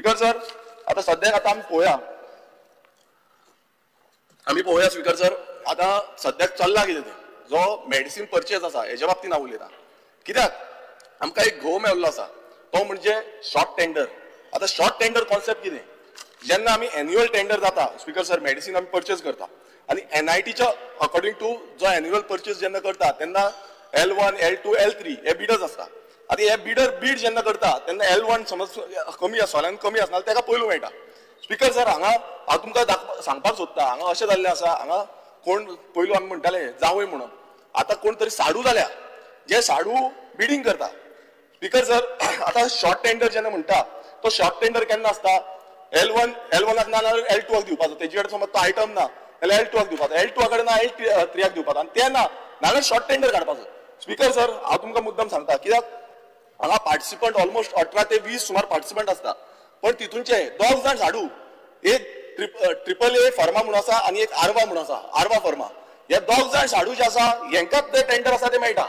Speaker sir आता सध्याक आता आम्ही पोवया स्पीकर सर आता सध्याक चल्ला कितें तें जो मेडिसीन परचेज आसा हेच्या बाबतींत हांव उलयतां कित्याक आमकां एक घोव मेळिल्लो आसा तो म्हणजे शॉर्ट टेंडर. आता शॉर्ट टेंडर कॉन्सेप्ट कितें जेन्ना आमी एन्युअल टेंडर जाता स्पीकर सर मेडिसीन आमी परचेज करता आनी NITच्या अकॉर्डिंग टू जो एन्युअल परचेज जेन्ना करता तेन्ना L1, L2, L3 हे बिडर्स आसता. आतां हे बीड जेन्ना करता तेन्ना L1 समज कमी सोल्यान कमी आसना तेका पयलू मेळटा. स्पीकर सर हांगा हांव तुमकां सांगपाक सोदता हांगा अशें जाल्लें आसा हांगा कोण पयलू आमी म्हणटाले जावय म्हणून आतां कोण तरी साडू जाल्या जे साडू बिडिंग करता. स्पीकर सर आतां शॉर्ट टेंडर जेन्ना म्हणटा तो शॉर्ट टेंडर केन्ना आसता L1 ना L2 दिवपाचो तेजे कडेन समज तो आयटम ना जाल्यार L2 दिवपाचो L2 कडेन ना L3 दिवपाचो आनी ते ना नाल्यार शॉर्ट टेंडर काडपाचो. स्पीकर सर हांव तुमकां मुद्दम सांगता कित्याक हांगा पार्टिसिपंट ऑलमोस्ट 18 ते 20 सुमार पार्टिसिपंट आसता पण तितूंचे 2 जाण साडू एक AAA फर्मा म्हणून आसा आनी एक आर्वा म्हणून आसा आर्वा फर्मा हे 2 जाण साडू जे आसा हेंकाच ते टेंडर आसा ते मेळटा.